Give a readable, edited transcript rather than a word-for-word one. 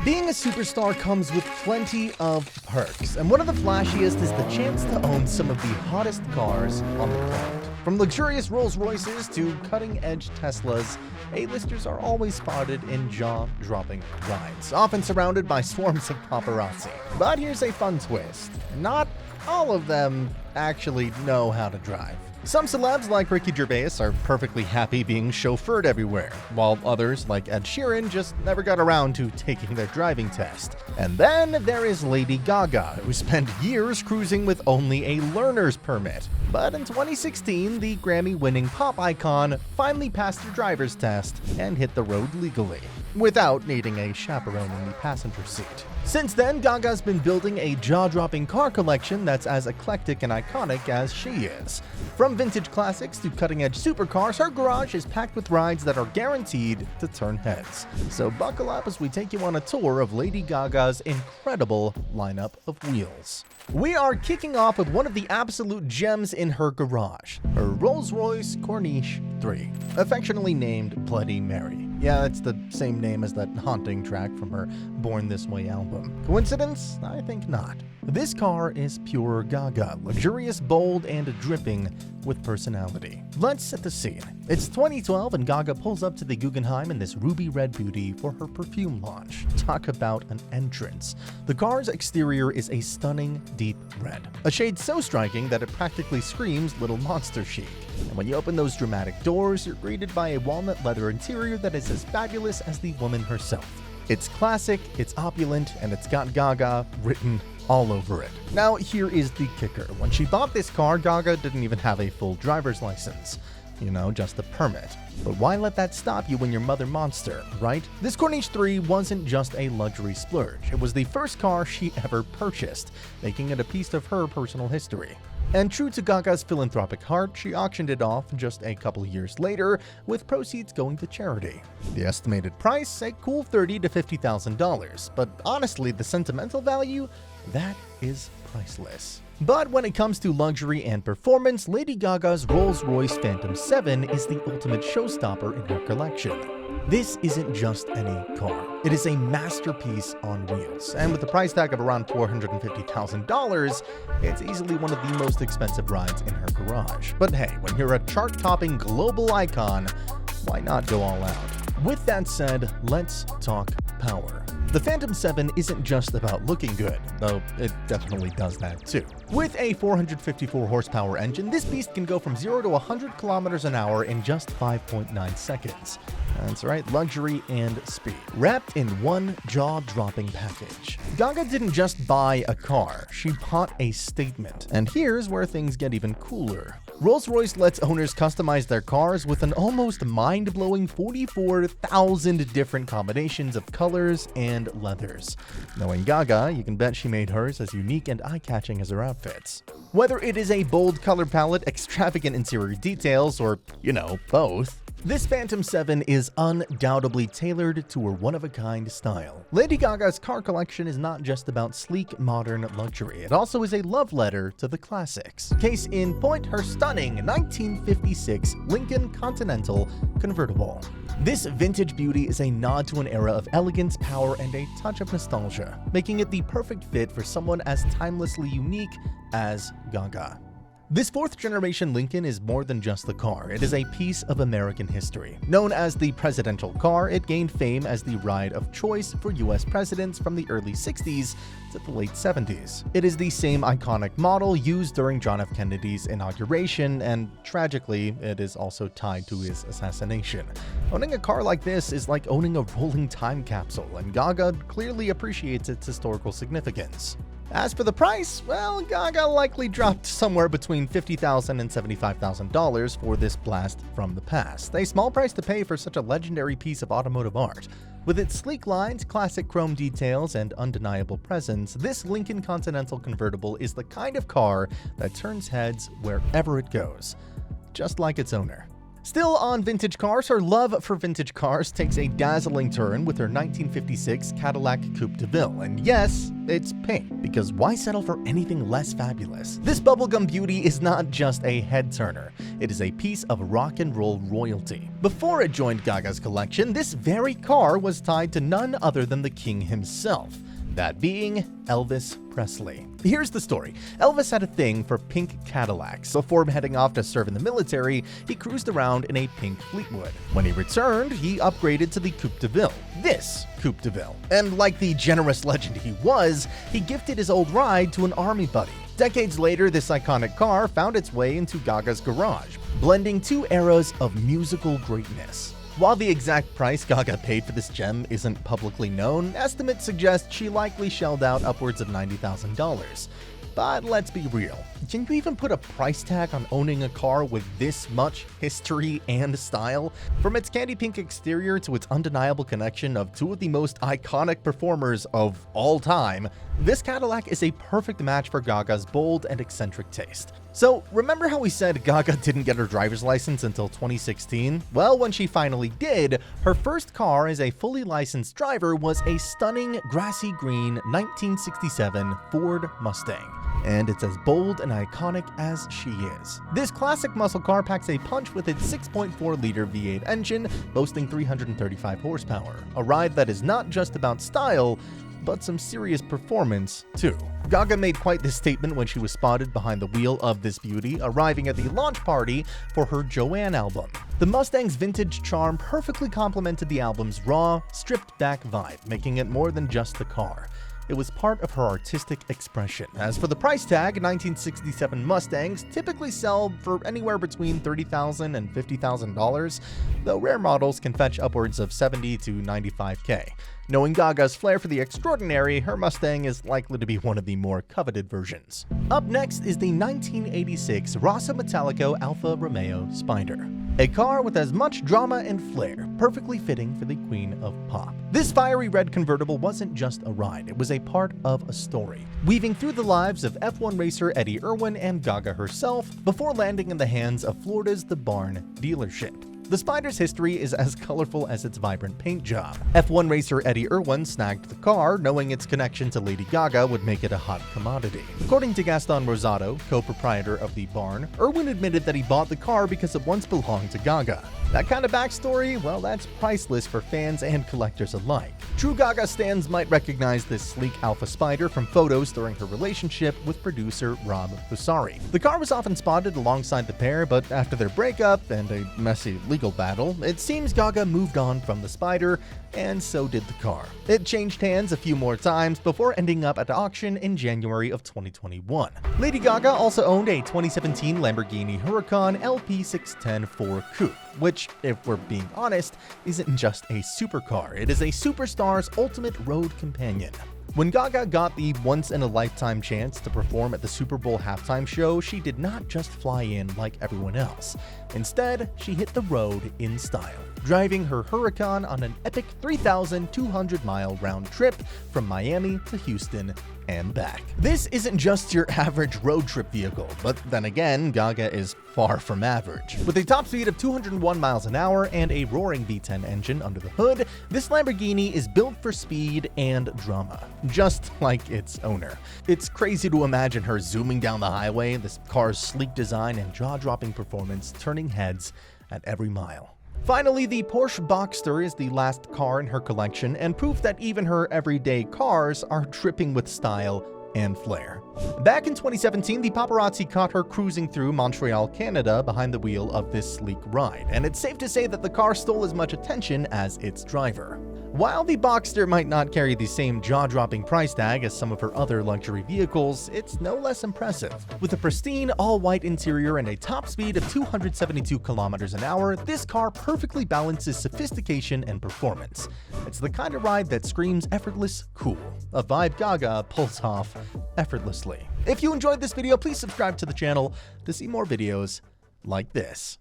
Being a superstar comes with plenty of perks, and one of the flashiest is the chance to own some of the hottest cars on the planet. From luxurious Rolls-Royces to cutting-edge Teslas, A-listers are always spotted in jaw-dropping rides, often surrounded by swarms of paparazzi. But here's a fun twist. Not all of them actually know how to drive. Some celebs like Ricky Gervais are perfectly happy being chauffeured everywhere, while others like Ed Sheeran just never got around to taking their driving test. And then there is Lady Gaga, who spent years cruising with only a learner's permit. But in 2016, the Grammy-winning pop icon finally passed her driver's test and hit the road legally, without needing a chaperone in the passenger seat. Since then, Gaga's been building a jaw-dropping car collection that's as eclectic and iconic as she is. From vintage classics to cutting-edge supercars, her garage is packed with rides that are guaranteed to turn heads. So buckle up as we take you on a tour of Lady Gaga's incredible lineup of wheels. We are kicking off with one of the absolute gems in her garage, her Rolls-Royce Corniche III, affectionately named Bloody Mary. Yeah, it's the same name as that haunting track from her Born This Way album. Coincidence? I think not. This car is pure Gaga, luxurious, bold, and dripping with personality. Let's set the scene. It's 2012 and Gaga pulls up to the Guggenheim in this ruby red beauty for her perfume launch. Talk about an entrance. The car's exterior is a stunning deep red, a shade so striking that it practically screams Little Monster chic. And when you open those dramatic doors, you're greeted by a walnut leather interior that is as fabulous as the woman herself. It's classic, it's opulent, and it's got Gaga written all over it. Now, here is the kicker. When she bought this car, Gaga didn't even have a full driver's license. You know, just a permit. But why let that stop you when you're Mother Monster, right? This Corniche III wasn't just a luxury splurge. It was the first car she ever purchased, making it a piece of her personal history. And true to Gaga's philanthropic heart, she auctioned it off just a couple years later, with proceeds going to charity. The estimated price, a cool $30,000 to $50,000, but honestly, the sentimental value, that is priceless. But when it comes to luxury and performance, Lady Gaga's Rolls-Royce Phantom VII is the ultimate showstopper in her collection. This isn't just any car. It is a masterpiece on wheels, and with a price tag of around $450,000, it's easily one of the most expensive rides in her garage. But hey, when you're a chart-topping global icon, why not go all out? With that said, let's talk power. The Phantom VII isn't just about looking good, though it definitely does that too. With a 454 horsepower engine, this beast can go from 0 to 100 kilometers an hour in just 5.9 seconds. That's right, luxury and speed, wrapped in one jaw-dropping package. Gaga didn't just buy a car, she bought a statement. And here's where things get even cooler. Rolls-Royce lets owners customize their cars with an almost mind-blowing 44,000 different combinations of colors and leathers. Knowing Gaga, you can bet she made hers as unique and eye-catching as her outfits. Whether it is a bold color palette, extravagant interior details, or, you know, both, this Phantom VII is undoubtedly tailored to her one-of-a-kind style. Lady Gaga's car collection is not just about sleek, modern luxury. It also is a love letter to the classics. Case in point, her stunning 1956 Lincoln Continental Convertible. This vintage beauty is a nod to an era of elegance, power, and a touch of nostalgia, making it the perfect fit for someone as timelessly unique as Gaga. This fourth-generation Lincoln is more than just a car. It is a piece of American history. Known as the presidential car, it gained fame as the ride of choice for U.S. presidents from the early 60s to the late 70s. It is the same iconic model used during John F. Kennedy's inauguration, and tragically, it is also tied to his assassination. Owning a car like this is like owning a rolling time capsule, and Gaga clearly appreciates its historical significance. As for the price, well, Gaga likely dropped somewhere between $50,000 and $75,000 for this blast from the past. A small price to pay for such a legendary piece of automotive art. With its sleek lines, classic chrome details, and undeniable presence, this Lincoln Continental Convertible is the kind of car that turns heads wherever it goes, just like its owner. Still on vintage cars, her love for vintage cars takes a dazzling turn with her 1956 Cadillac Coupe DeVille. And yes, it's pink, because why settle for anything less fabulous? This bubblegum beauty is not just a head-turner. It is a piece of rock and roll royalty. Before it joined Gaga's collection, this very car was tied to none other than the king himself. That being Elvis Presley. Here's the story. Elvis had a thing for pink Cadillacs. Before heading off to serve in the military, he cruised around in a pink Fleetwood. When he returned, he upgraded to the Coupe DeVille. This Coupe DeVille. And like the generous legend he was, he gifted his old ride to an army buddy. Decades later, this iconic car found its way into Gaga's garage, blending two eras of musical greatness. While the exact price Gaga paid for this gem isn't publicly known, estimates suggest she likely shelled out upwards of $90,000. But let's be real, can you even put a price tag on owning a car with this much history and style? From its candy pink exterior to its undeniable connection of two of the most iconic performers of all time, this Cadillac is a perfect match for Gaga's bold and eccentric taste. So, remember how we said Gaga didn't get her driver's license until 2016? Well, when she finally did, her first car as a fully licensed driver was a stunning grassy green 1967 Ford Mustang. And it's as bold and iconic as she is. This classic muscle car packs a punch with its 6.4-liter V8 engine, boasting 335 horsepower. A ride that is not just about style, but some serious performance, too. Gaga made quite this statement when she was spotted behind the wheel of this beauty, arriving at the launch party for her Joanne album. The Mustang's vintage charm perfectly complemented the album's raw, stripped-back vibe, making it more than just a car. It was part of her artistic expression. As for the price tag, 1967 Mustangs typically sell for anywhere between $30,000 and $50,000, though rare models can fetch upwards of $70,000 to $95,000. Knowing Gaga's flair for the extraordinary, her Mustang is likely to be one of the more coveted versions. Up next is the 1986 Rosso Metallico Alfa Romeo Spider. A car with as much drama and flair, perfectly fitting for the queen of pop. This fiery red convertible wasn't just a ride, it was a part of a story, weaving through the lives of F1 racer Eddie Irwin and Gaga herself before landing in the hands of Florida's The Barn dealership. The Spider's history is as colorful as its vibrant paint job. F1 racer Eddie Irwin snagged the car, knowing its connection to Lady Gaga would make it a hot commodity. According to Gaston Rosado, co-proprietor of the Barn, Irwin admitted that he bought the car because it once belonged to Gaga. That kind of backstory, well, that's priceless for fans and collectors alike. True Gaga stans might recognize this sleek Alfa Spider from photos during her relationship with producer Rob Husari. The car was often spotted alongside the pair, but after their breakup and a messy legal battle, it seems Gaga moved on from the Spider, and so did the car. It changed hands a few more times before ending up at auction in January of 2021. Lady Gaga also owned a 2017 Lamborghini Huracan LP610-4 coupe, which, if we're being honest, isn't just a supercar, it is a superstar's ultimate road companion. When Gaga got the once-in-a-lifetime chance to perform at the Super Bowl halftime show, she did not just fly in like everyone else. Instead, she hit the road in style, driving her Huracan on an epic 3,200-mile round trip from Miami to Houston and back. This isn't just your average road trip vehicle, but then again, Gaga is far from average. With a top speed of 201 miles an hour and a roaring V10 engine under the hood, this Lamborghini is built for speed and drama, just like its owner. It's crazy to imagine her zooming down the highway, this car's sleek design and jaw-dropping performance turning heads at every mile. Finally, the Porsche Boxster is the last car in her collection and proof that even her everyday cars are dripping with style and flair. Back in 2017, the paparazzi caught her cruising through Montreal, Canada behind the wheel of this sleek ride, and it's safe to say that the car stole as much attention as its driver. While the Boxster might not carry the same jaw-dropping price tag as some of her other luxury vehicles, it's no less impressive. With a pristine all-white interior and a top speed of 272 kilometers an hour, this car perfectly balances sophistication and performance. It's the kind of ride that screams effortless cool, a vibe Gaga pulls off effortlessly. If you enjoyed this video, please subscribe to the channel to see more videos like this.